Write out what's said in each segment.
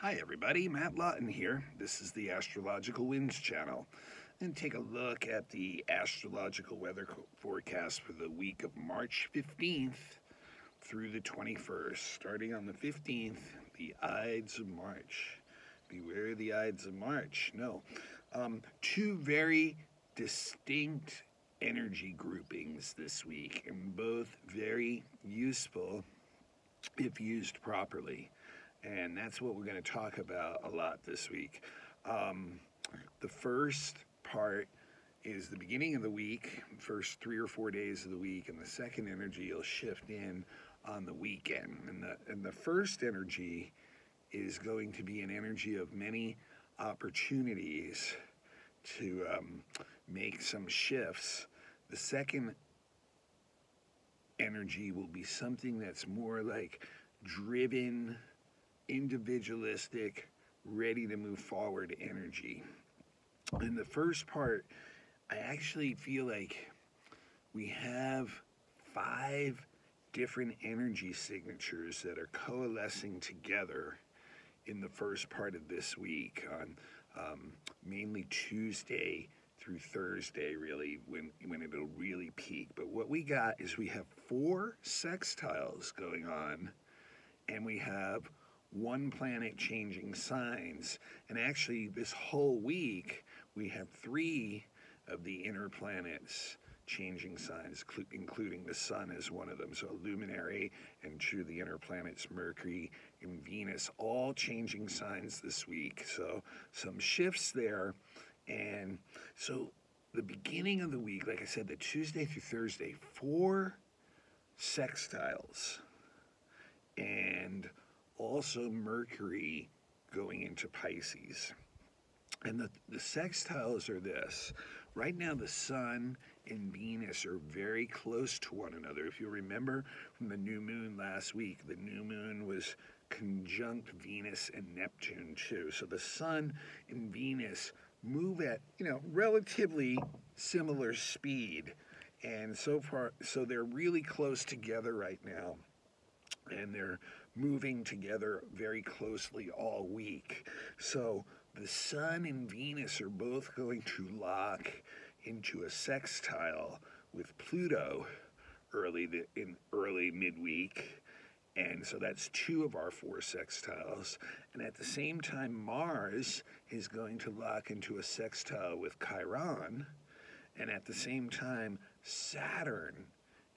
Hi everybody, Matt Lawton here. This is the Astrological Winds channel. And take a look at the astrological weather forecast for the week of March 15th through the 21st. Starting on the 15th, the Ides of March. Beware the Ides of March. No. Two very distinct energy groupings this week, and both very useful if used properly. And that's what we're going to talk about a lot this week. The first part is the beginning of the week, first 3 or 4 days of the week, and the second energy will shift in on the weekend. And the first energy is going to be an energy of many opportunities to make some shifts. The second energy will be something that's more like driven, individualistic, ready to move forward energy. In the first part, I actually feel like we have 5 different energy signatures that are coalescing together in the first part of this week, on mainly Tuesday through Thursday, really, when it'll really peak. But what we got is we have 4 sextiles going on, and we have 1 planet changing signs. And actually, this whole week, we have 3 of the inner planets changing signs, including the sun as one of them. So a luminary and 2 of the inner planets, Mercury and Venus, all changing signs this week. So some shifts there. And so the beginning of the week, like I said, the Tuesday through Thursday, 4 sextiles. And also Mercury going into Pisces. And the sextiles are this. Right now the Sun and Venus are very close to one another. If you remember from the new moon last week, the new moon was conjunct Venus and Neptune too. So the Sun and Venus move at, relatively similar speed. And so they're really close together right now. And they're moving together very closely all week. So the Sun and Venus are both going to lock into a sextile with Pluto in early midweek. And so that's 2 of our 4 sextiles. And at the same time, Mars is going to lock into a sextile with Chiron. And at the same time, Saturn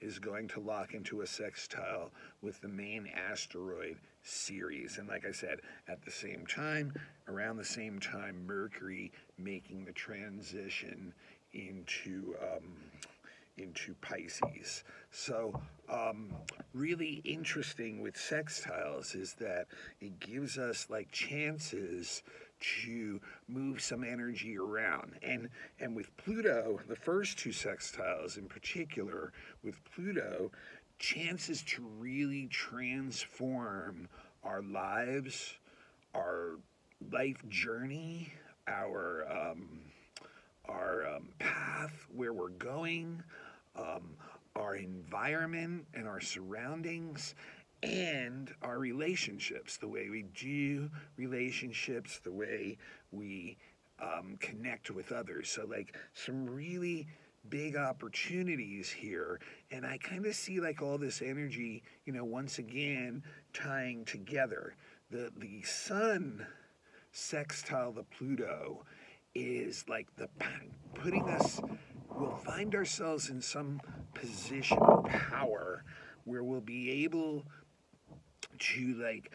is going to lock into a sextile with the main asteroid Ceres. And like I said, at the same time, around the same time, Mercury making the transition into Pisces. So really interesting with sextiles is that it gives us like chances to move some energy around. And with Pluto, the first 2 sextiles in particular, with Pluto, chances to really transform our lives, our life journey, our path, where we're going, our environment and our surroundings, and our relationships, the way we do relationships, the way we connect with others. So like some really big opportunities here. And I kind of see like all this energy, once again, tying together. The Sun sextile the Pluto is like we'll find ourselves in some position of power where we'll be able to like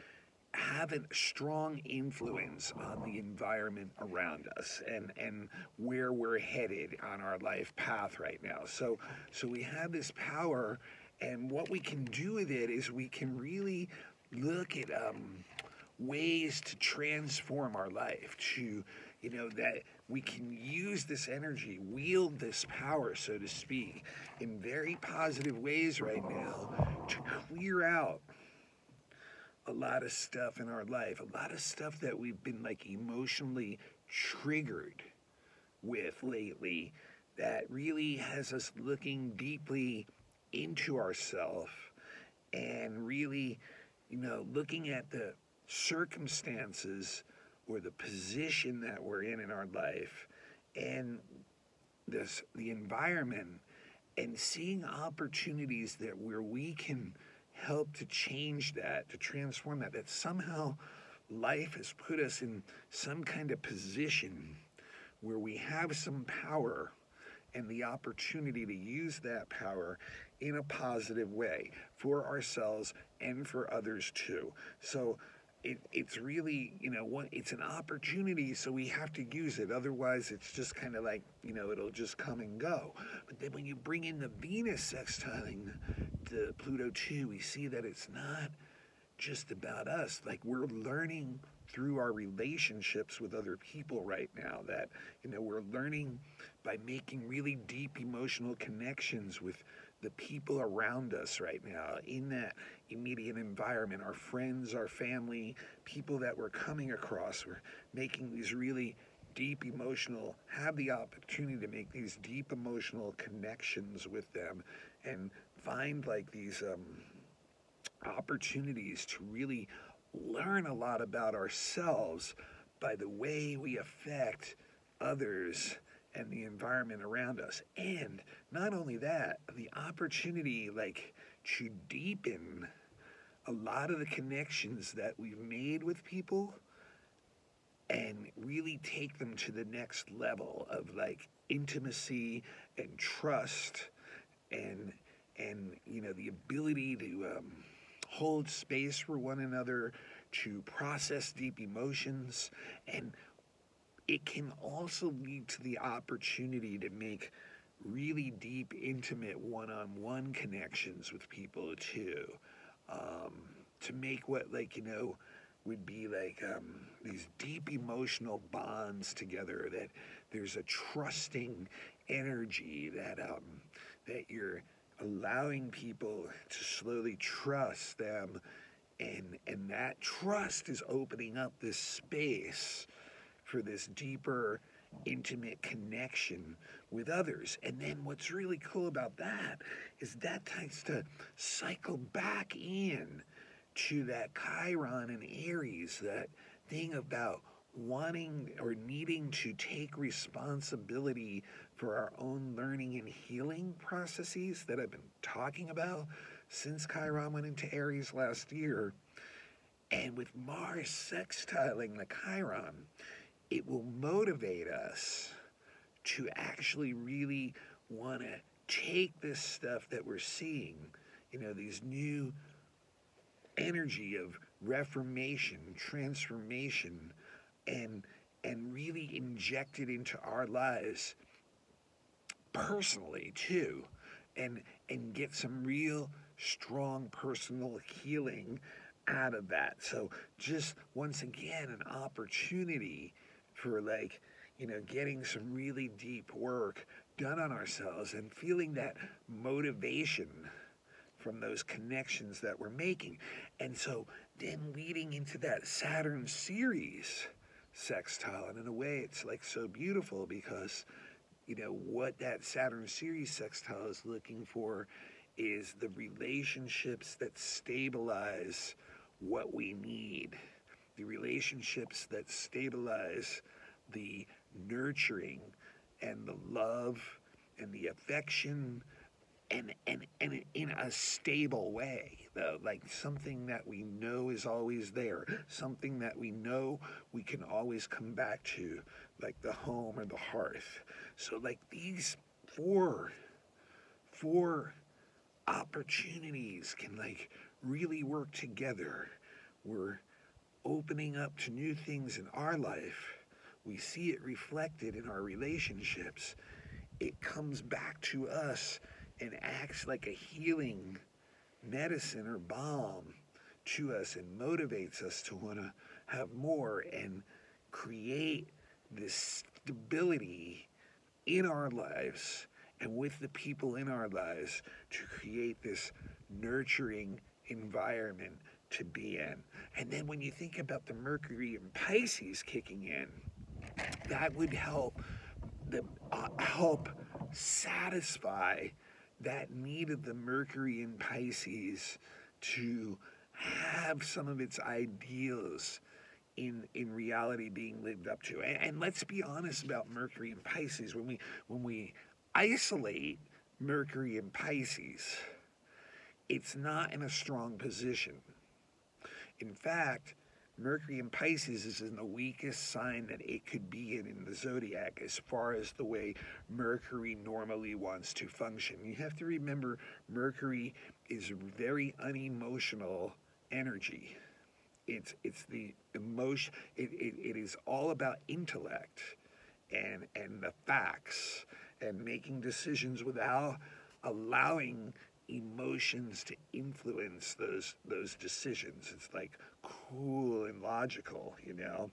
have a strong influence on the environment around us and where we're headed on our life path right now. So we have this power, and what we can do with it is we can really look at ways to transform our life, to that we can use this energy, wield this power, so to speak, in very positive ways right now to clear out a lot of stuff in our life, a lot of stuff that we've been like emotionally triggered with lately, that really has us looking deeply into ourselves and really, looking at the circumstances or the position that we're in our life and the environment, and seeing opportunities that where we can help to change that, to transform that, that somehow life has put us in some kind of position where we have some power and the opportunity to use that power in a positive way for ourselves and for others too. So it's really, it's an opportunity, so we have to use it. Otherwise, it's just kind of like, it'll just come and go. But then when you bring in the Venus sextiling to Pluto too, we see that it's not just about us. Like, we're learning through our relationships with other people right now that, we're learning by making really deep emotional connections with the people around us right now in that immediate environment, our friends, our family, people that we're coming across. We're making these really deep emotional, have the opportunity to make these deep emotional connections with them and find like these opportunities to really learn a lot about ourselves by the way we affect others and the environment around us. And not only that, the opportunity like to deepen a lot of the connections that we've made with people and really take them to the next level of like intimacy and trust and the ability to hold space for one another, to process deep emotions. And it can also lead to the opportunity to make really deep, intimate one-on-one connections with people too. To make what would be like these deep emotional bonds together, that there's a trusting energy that you're allowing people to slowly trust them, and that trust is opening up this space for this deeper, intimate connection with others. And then what's really cool about that is that tends to cycle back in to that Chiron and Aries, that thing about wanting or needing to take responsibility for our own learning and healing processes that I've been talking about since Chiron went into Aries last year. And with Mars sextiling the Chiron, it will motivate us to actually really want to take this stuff that we're seeing, these new energy of reformation, transformation, and really inject it into our lives personally too, and get some real strong personal healing out of that. So just once again, an opportunity for getting some really deep work done on ourselves and feeling that motivation from those connections that we're making. And so then leading into that Saturn series sextile, and in a way it's like so beautiful because what that Saturn series sextile is looking for is the relationships that stabilize what we need, the relationships that stabilize the nurturing and the love and the affection, and in a stable way, though, like something that we know is always there, something that we know we can always come back to, like the home or the hearth. So like these four opportunities can like really work together. We're opening up to new things in our life. We see it reflected in our relationships. It comes back to us and acts like a healing medicine or balm to us and motivates us to want to have more and create this stability in our lives and with the people in our lives to create this nurturing environment to be in. And then when you think about the Mercury in Pisces kicking in, that would help satisfy that need of the Mercury in Pisces to have some of its ideals in reality being lived up to. And let's be honest about Mercury and Pisces. When we isolate Mercury and Pisces, it's not in a strong position. In fact, Mercury in Pisces is in the weakest sign that it could be in the zodiac as far as the way Mercury normally wants to function. You have to remember Mercury is very unemotional energy. It's the emotion, it is all about intellect and the facts and making decisions without allowing emotions to influence those decisions. It's like cool and logical, you know.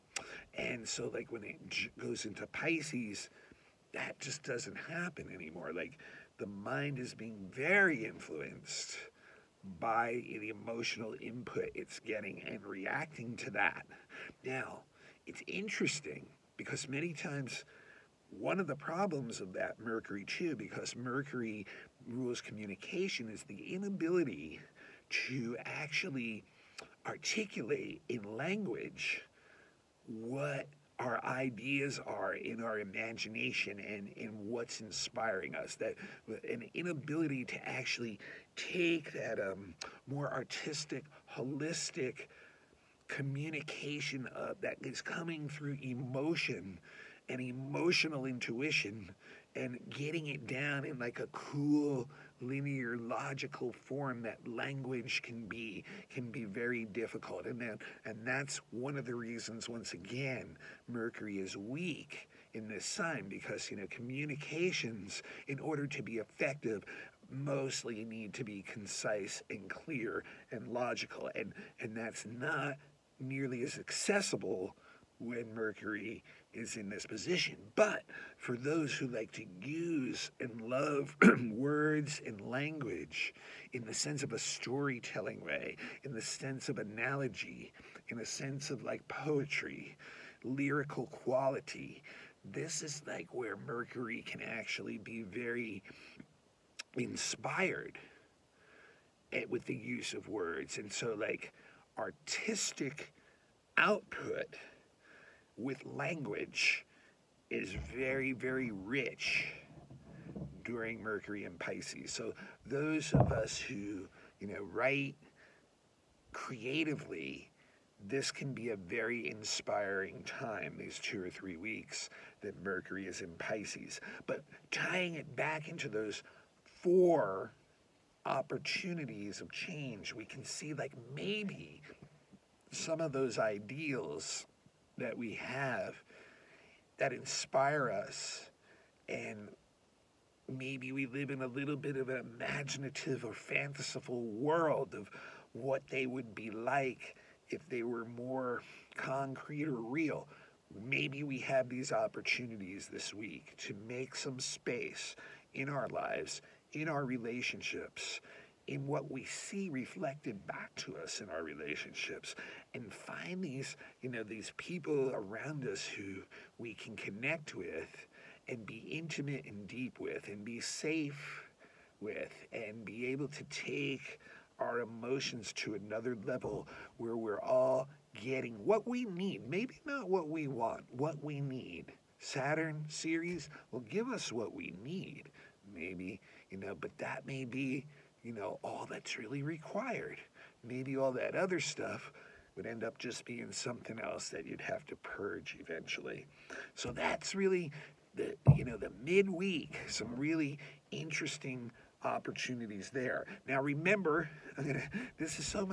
And so like when it goes into Pisces, that just doesn't happen anymore. Like the mind is being very influenced by the emotional input it's getting and reacting to that. Now, it's interesting because many times one of the problems of that Mercury too, because Mercury rules communication, is the inability to actually articulate in language what our ideas are in our imagination and in what's inspiring us. That an inability to actually take that more artistic, holistic communication that is coming through emotion and emotional intuition and getting it down in like a cool, linear, logical form that language can be very difficult. And that's one of the reasons, once again, Mercury is weak in this sign, because, you know, communications, in order to be effective, mostly need to be concise and clear and logical. And that's not nearly as accessible when Mercury is in this position. But for those who like to use and love words and language in the sense of a storytelling way, in the sense of analogy, in the sense of like poetry, lyrical quality, this is like where Mercury can actually be very inspired with the use of words. And so like artistic output with language is very, very rich during Mercury and Pisces. So those of us who, you know, write creatively, this can be a very inspiring time, these 2 or 3 weeks that Mercury is in Pisces. But tying it back into those 4 opportunities of change, we can see like maybe some of those ideals that we have that inspire us, and maybe we live in a little bit of an imaginative or fanciful world of what they would be like if they were more concrete or real. Maybe we have these opportunities this week to make some space in our lives, in our relationships, in what we see reflected back to us in our relationships, and find these, you know, these people around us who we can connect with and be intimate and deep with and be safe with and be able to take our emotions to another level where we're all getting what we need, maybe not what we want, what we need. Saturn series will give us what we need, maybe, you know, but that may be, you know, all that's really required. Maybe all that other stuff would end up just being something else that you'd have to purge eventually. So that's really the, you know, the midweek, some really interesting opportunities there. Now remember, this is so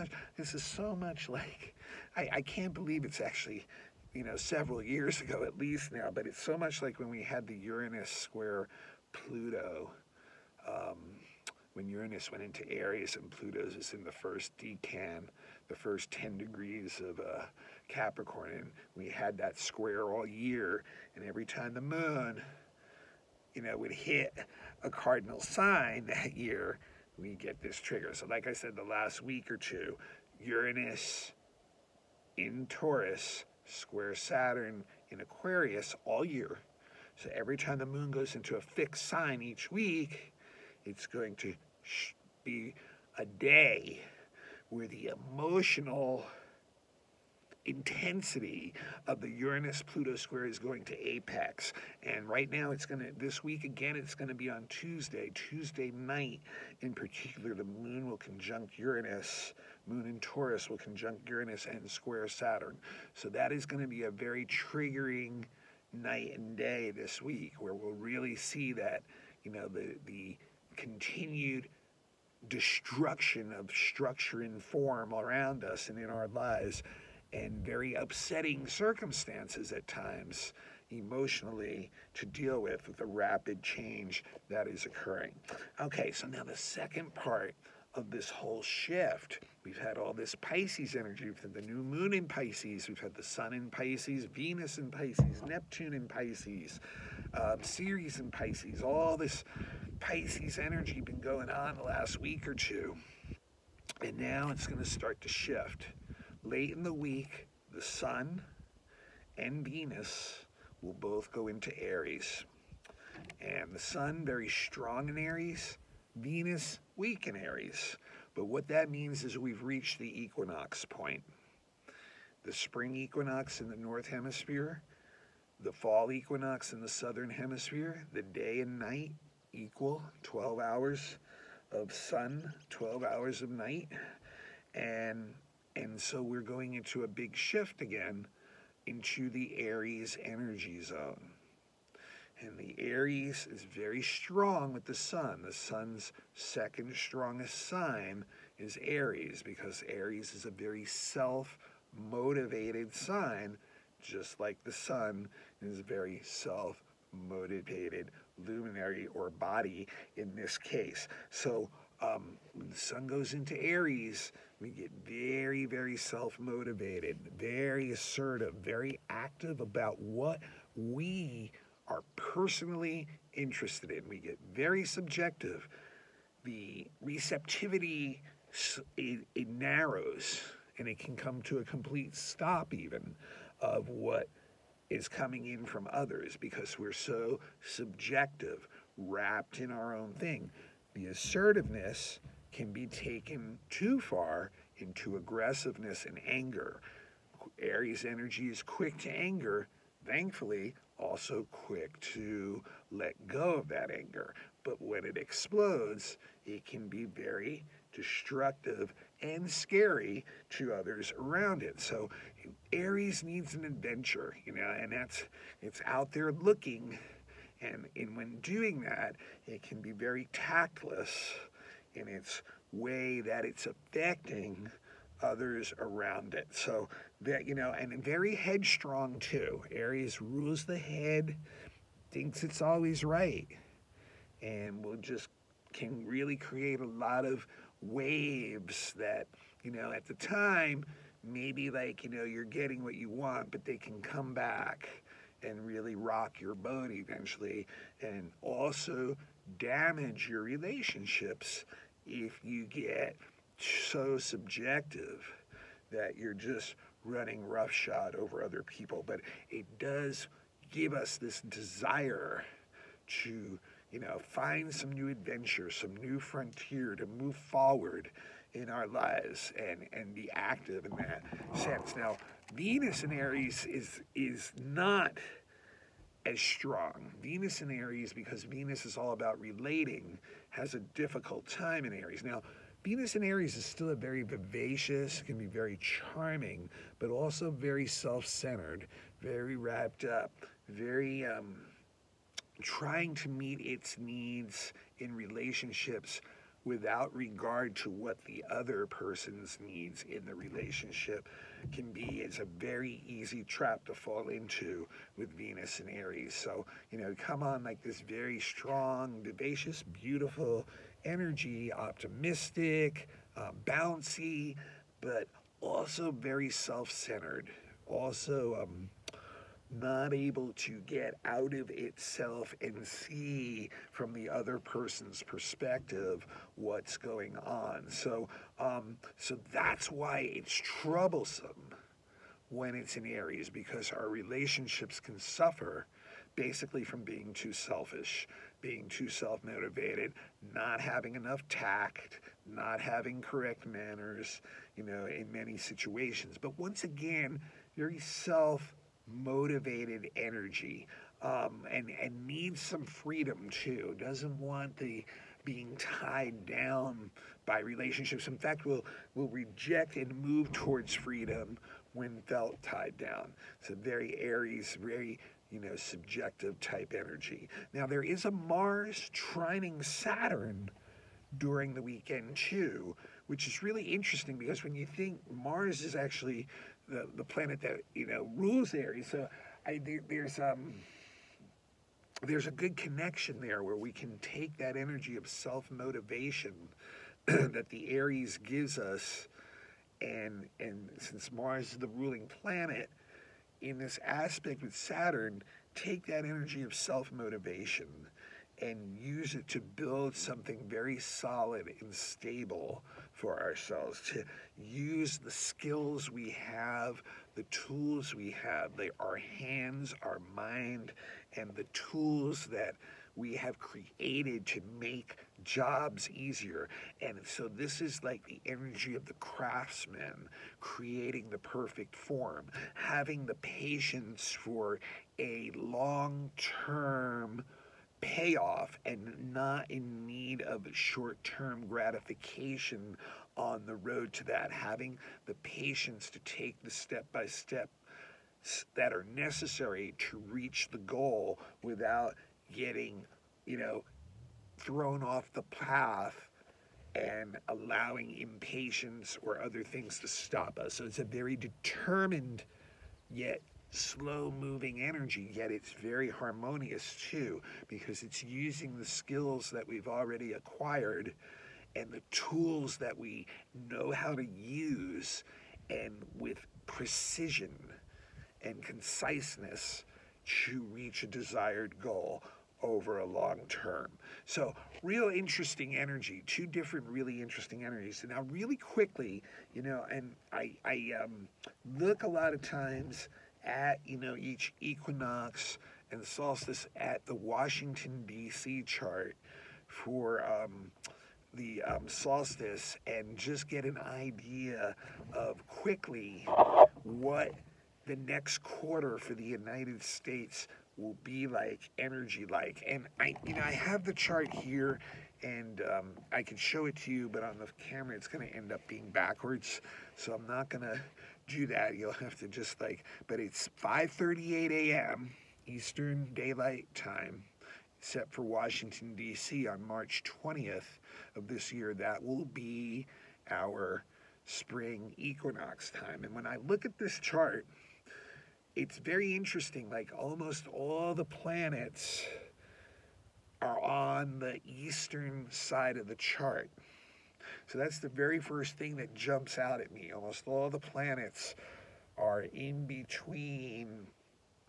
much like, I can't believe it's actually, you know, several years ago at least now, but it's so much like when we had the Uranus square Pluto, when Uranus went into Aries and Pluto is in the first decan, the first 10 degrees of Capricorn, and we had that square all year, and every time the moon, you know, would hit a cardinal sign that year, we get this trigger. So like I said, the last week or two, Uranus in Taurus, square Saturn in Aquarius all year. So every time the moon goes into a fixed sign each week, it's going to be a day where the emotional intensity of the Uranus-Pluto square is going to apex. And right now this week again, it's going to be on Tuesday night in particular. The moon will conjunct Uranus, moon in Taurus will conjunct Uranus and square Saturn. So that is going to be a very triggering night and day this week, where we'll really see that, the continued destruction of structure and form around us and in our lives, and very upsetting circumstances at times emotionally to deal with the rapid change that is occurring. Okay, so now the second part of this whole shift, we've had all this Pisces energy. We've had the new moon in Pisces, we've had the sun in Pisces, Venus in Pisces, Neptune in Pisces, Ceres in Pisces, all this Pisces energy been going on the last week or two. And now it's going to start to shift. Late in the week, the sun and Venus will both go into Aries. And the sun very strong in Aries, Venus weak in Aries. But what that means is we've reached the equinox point. The spring equinox in the north hemisphere, the fall equinox in the southern hemisphere, the day and night equal, 12 hours of sun, 12 hours of night. And so we're going into a big shift again into the Aries energy zone. And the Aries is very strong with the sun. The sun's second strongest sign is Aries, because Aries is a very self-motivated sign, just like the sun is a very self-motivated luminary or body in this case. So when the sun goes into Aries, we get very, very self-motivated, very assertive, very active about what we are personally interested in. We get very subjective. The receptivity, it narrows, and it can come to a complete stop even of what is coming in from others, because we're so subjective, wrapped in our own thing. The assertiveness can be taken too far into aggressiveness and anger. Aries energy is quick to anger, thankfully also quick to let go of that anger. But when it explodes, it can be very destructive and scary to others around it. So Aries needs an adventure, and it's out there looking. And when doing that, it can be very tactless in its way that it's affecting others around it. So that, and very headstrong too. Aries rules the head, thinks it's always right, and can really create a lot of waves that, at the time, maybe you're getting what you want, but they can come back and really rock your boat eventually, and also damage your relationships if you get so subjective that you're just running roughshod over other people. But it does give us this desire to, find some new adventure, some new frontier, to move forward in our lives and be active in that sense. Now, Venus in Aries is not as strong. Venus in Aries, because Venus is all about relating, has a difficult time in Aries. Now, Venus in Aries is still a very vivacious, can be very charming, but also very self-centered, very wrapped up, very trying to meet its needs in relationships without regard to what the other person's needs in the relationship can be. It's a very easy trap to fall into with Venus in Aries. So, come on like this very strong, vivacious, beautiful energy, optimistic, bouncy, but also very self-centered, also not able to get out of itself and see from the other person's perspective what's going on. So that's why it's troublesome when it's in Aries, because our relationships can suffer basically from being too selfish, being too self-motivated, not having enough tact, not having correct manners, in many situations. But once again, very self-motivated energy, and needs some freedom too. Doesn't want the being tied down by relationships. In fact, will reject and move towards freedom when felt tied down. So very Aries, very subjective type energy. Now there is a Mars trining Saturn during the weekend too, which is really interesting because when you think Mars is actually the planet that rules Aries, so there's a good connection there where we can take that energy of self-motivation that the Aries gives us, and since Mars is the ruling planet in this aspect with Saturn, take that energy of self-motivation and use it to build something very solid and stable for ourselves, to use the skills we have, the tools we have, our hands, our mind, and the tools that we have created to make jobs easier. And so this is like the energy of the craftsman, creating the perfect form, having the patience for a long-term payoff and not in need of short-term gratification on the road to that, having the patience to take the step-by-step that are necessary to reach the goal without getting thrown off the path and allowing impatience or other things to stop us. So it's a very determined yet slow-moving energy, yet it's very harmonious too, because it's using the skills that we've already acquired and the tools that we know how to use, and with precision and conciseness to reach a desired goal over a long term. So real interesting energy, two different really interesting energies. And now really quickly, and I look a lot of times at, each equinox and solstice at the Washington, D.C. chart for the solstice, and just get an idea of quickly what the next quarter for the United States will be like, energy like. And I have the chart here, and I can show it to you, but on the camera it's going to end up being backwards, so I'm not going to do that. You'll have to just but it's 5:38 a.m. Eastern Daylight Time, set for Washington, D.C. on March 20th of this year. That will be our spring equinox time. And when I look at this chart, it's very interesting. Almost all the planets are on the eastern side of the chart. So that's the very first thing that jumps out at me. Almost all the planets are in between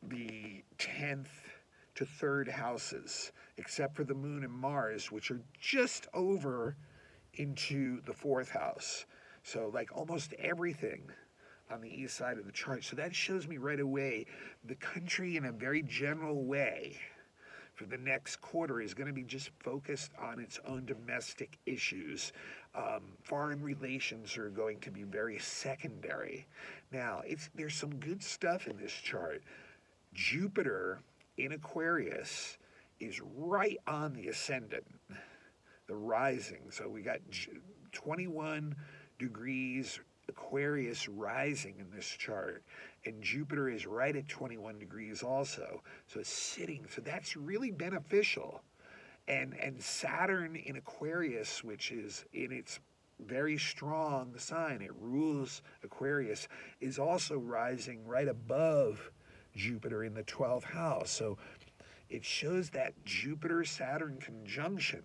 the 10th to 3rd houses, except for the Moon and Mars, which are just over into the 4th house. So almost everything on the east side of the chart. So that shows me right away the country, in a very general way, for the next quarter is going to be just focused on its own domestic issues. Foreign relations are going to be very secondary. Now, there's some good stuff in this chart. Jupiter in Aquarius is right on the ascendant, the rising. So we got 21 degrees Aquarius rising in this chart, and Jupiter is right at 21 degrees also. So it's sitting, so that's really beneficial. And Saturn in Aquarius, which is in its very strong sign, it rules Aquarius, is also rising right above Jupiter in the 12th house. So it shows that Jupiter-Saturn conjunction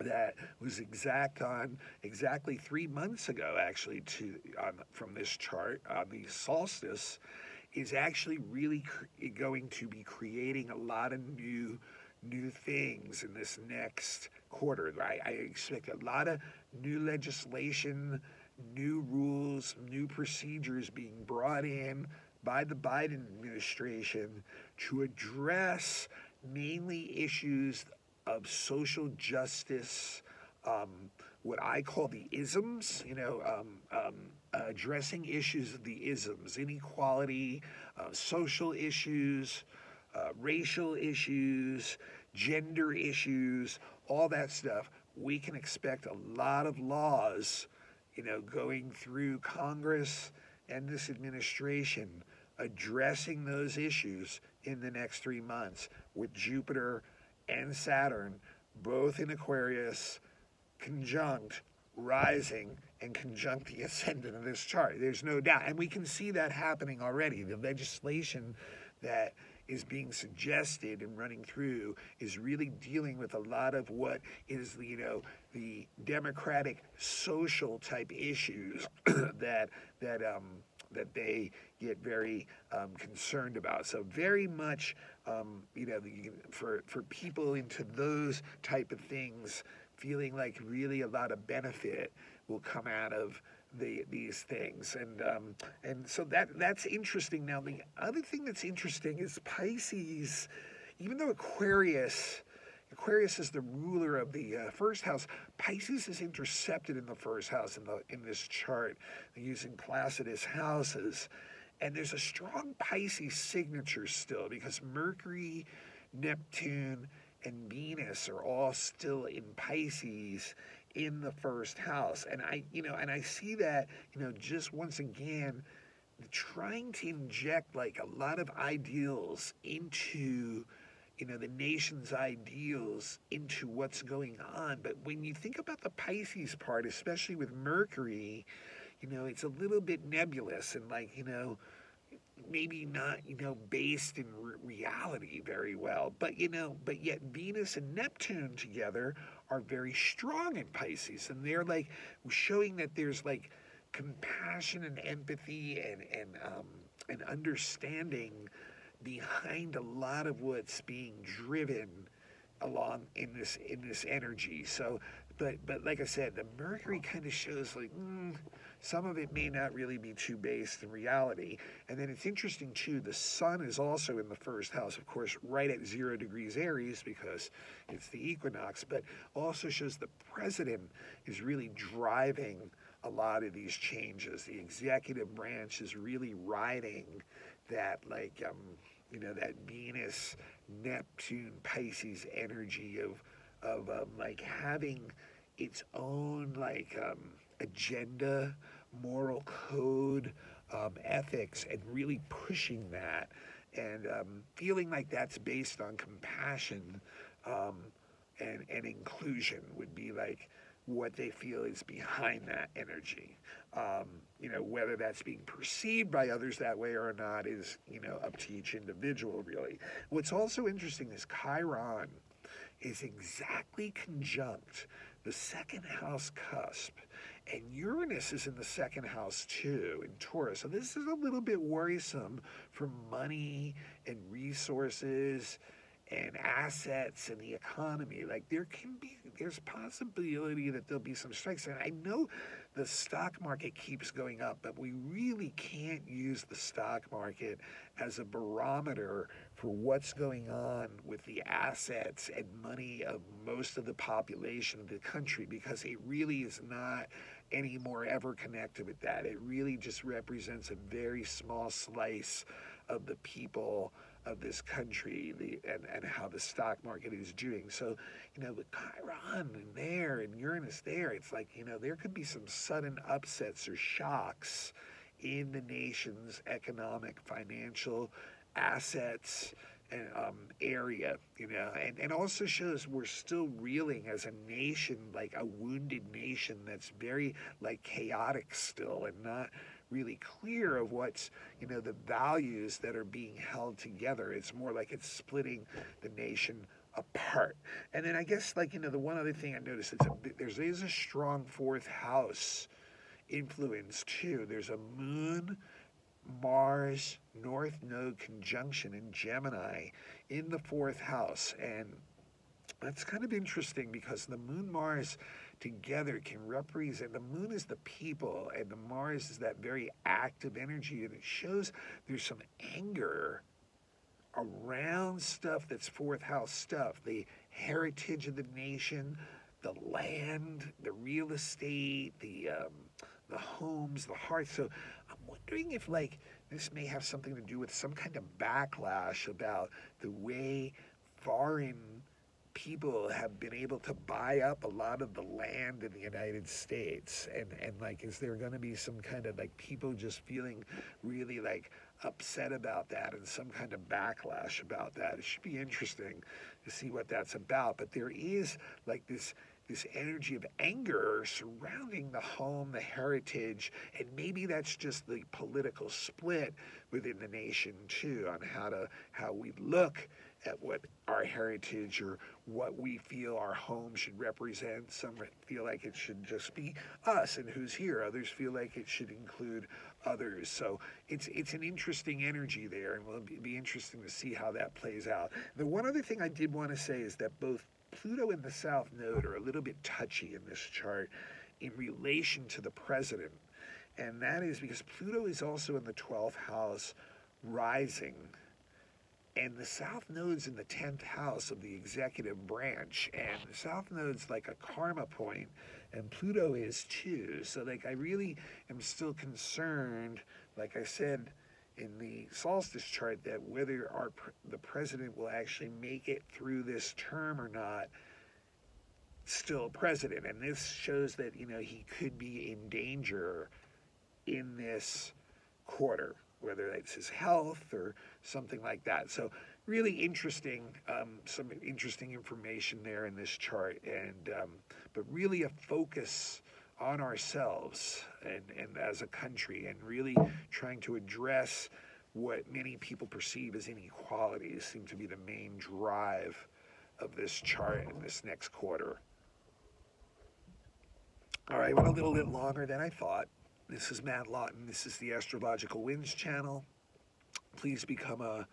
that was exactly 3 months ago, actually, from this chart on the solstice, is actually really going to be creating a lot of new things in this next quarter. I expect a lot of new legislation, new rules, new procedures being brought in by the Biden administration to address mainly issues of social justice, what I call the isms, addressing issues of the isms, inequality, social issues, racial issues, gender issues, all that stuff, we can expect a lot of laws, going through Congress and this administration addressing those issues in the next 3 months with Jupiter and Saturn both in Aquarius, conjunct, rising, and conjunct the ascendant of this chart. There's no doubt. And we can see that happening already. The legislation that is being suggested and running through is really dealing with a lot of what is the democratic social type issues that they get very concerned about. So very much, for people into those type of things, feeling like really a lot of benefit will come out of these things, and so that's interesting. Now the other thing that's interesting is Pisces. Even though Aquarius is the ruler of the first house, Pisces is intercepted in the first house in this chart using Placidus houses, and there's a strong Pisces signature still because Mercury, Neptune, and Venus are all still in Pisces in the first house. And I see that, just once again, trying to inject like a lot of ideals into, the nation's ideals into what's going on. But when you think about the Pisces part, especially with Mercury, it's a little bit nebulous and like, maybe not, based in reality very well. But yet Venus and Neptune together are very strong in Pisces. And they're like showing that there's like compassion and empathy and understanding behind a lot of what's being driven along in this energy. So, but like I said, the Mercury kind of shows like, some of it may not really be too based in reality. And then it's interesting too, the sun is also in the first house, of course, right at 0 degrees Aries because it's the equinox, but also shows the president is really driving a lot of these changes. The executive branch is really riding that like, that Venus, Neptune, Pisces energy of like having its own like agenda, moral code, ethics, and really pushing that and feeling like that's based on compassion and inclusion would be like what they feel is behind that energy. Whether that's being perceived by others that way or not is, up to each individual, really. What's also interesting is Chiron is exactly conjunct the second house cusp, and Uranus is in the second house too, in Taurus. So this is a little bit worrisome for money and resources and assets and the economy. Like there's possibility that there'll be some strikes. And I know the stock market keeps going up, but we really can't use the stock market as a barometer for what's going on with the assets and money of most of the population of the country, because it really is not anymore ever connected with that. It really just represents a very small slice of the people of this country, and how the stock market is doing. So, with Chiron and there and Uranus there, it's like, there could be some sudden upsets or shocks in the nation's economic, financial assets and area, and also shows we're still reeling as a nation, like a wounded nation that's very like chaotic still and not really clear of what's, the values that are being held together. It's more like it's splitting the nation apart. And then I guess like, the one other thing I noticed, there's a strong fourth house influence too. There's a Moon, Mars, North Node conjunction in Gemini in the fourth house. And that's kind of interesting because the Moon, Mars together can represent, the Moon is the people and the Mars is that very active energy, and it shows there's some anger around stuff that's fourth house stuff, the heritage of the nation, the land, the real estate, the homes, the hearts. So I'm wondering if like this may have something to do with some kind of backlash about the way foreign people have been able to buy up a lot of the land in the United States, and like is there going to be some kind of like people just feeling really like upset about that and some kind of backlash about that? It should be interesting to see what that's about. But there is like this energy of anger surrounding the home, the heritage, and maybe that's just the political split within the nation too on how we look at what our heritage or what we feel our home should represent. Some feel like it should just be us and who's here. Others feel like it should include others. So it's an interesting energy there, and it'll be interesting to see how that plays out. The one other thing I did want to say is that both Pluto and the South Node are a little bit touchy in this chart in relation to the president. And that is because Pluto is also in the 12th house rising. And the South Node's in the 10th house of the executive branch. And the South Node's like a karma point, and Pluto is too. So like I really am still concerned, like I said in the solstice chart, that whether the president will actually make it through this term or not, still president. And this shows that, you know, he could be in danger in this quarter, whether it's his health or something like that. So really interesting, some interesting information there in this chart, and but really a focus on ourselves and as a country, and really trying to address what many people perceive as inequalities seem to be the main drive of this chart in this next quarter. All right, went a little bit longer than I thought. This is Matt Lawton. This is the Astrological Winds channel. Please become a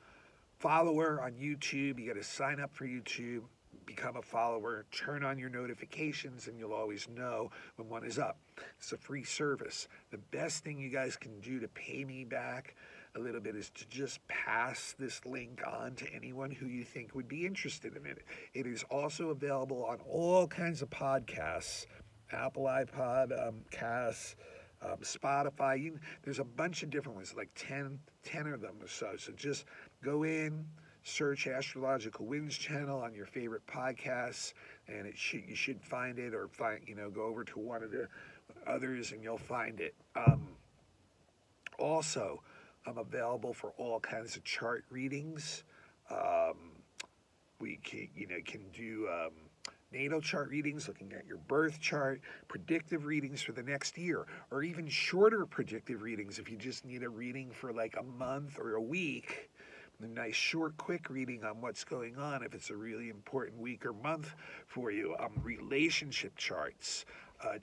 follower on YouTube. You got to sign up for YouTube, become a follower, turn on your notifications, and you'll always know when one is up. It's a free service. The best thing you guys can do to pay me back a little bit is to just pass this link on to anyone who you think would be interested in it. It is also available on all kinds of podcasts, Apple iPod, Casts, Spotify. There's a bunch of different ones, like 10 of them or so. So just go in, search Astrological Winds channel on your favorite podcasts, and you should find it, or go over to one of the others and you'll find it. Also, I'm available for all kinds of chart readings. We can do natal chart readings, looking at your birth chart, predictive readings for the next year, or even shorter predictive readings if you just need a reading for like a month or a week. A nice short quick reading on what's going on if it's a really important week or month for you. Relationship charts,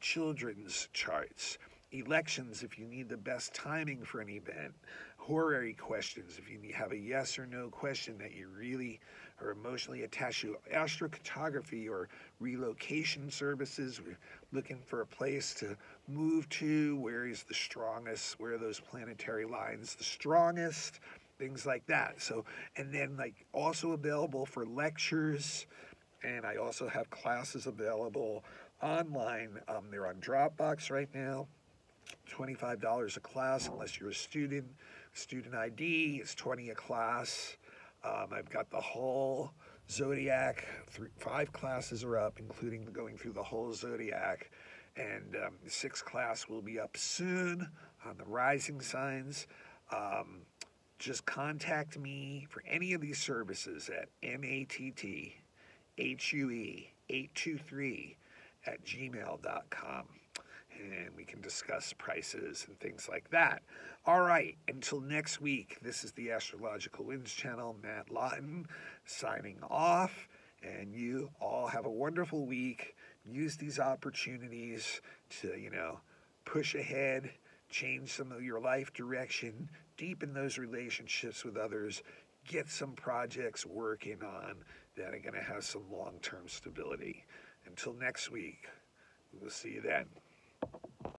children's charts, elections if you need the best timing for an event, horary questions if you have a yes or no question that you really are emotionally attached to, astrocartography or relocation services. We're looking for a place to move to, where is the strongest, where are those planetary lines the strongest, things like that. So, and then like also available for lectures, and I also have classes available online. They're on Dropbox right now. $25 a class unless you're a student. Student ID is $20 a class. I've got the whole zodiac. 5 classes are up, including going through the whole zodiac. And the 6th class will be up soon on the rising signs. Just contact me for any of these services at mattHue823@gmail.com. And we can discuss prices and things like that. All right, until next week, this is the Astrological Winds channel, Matt Lawton, signing off. And you all have a wonderful week. Use these opportunities to, push ahead, change some of your life direction, deepen those relationships with others, get some projects working on that are going to have some long-term stability. Until next week, we'll see you then.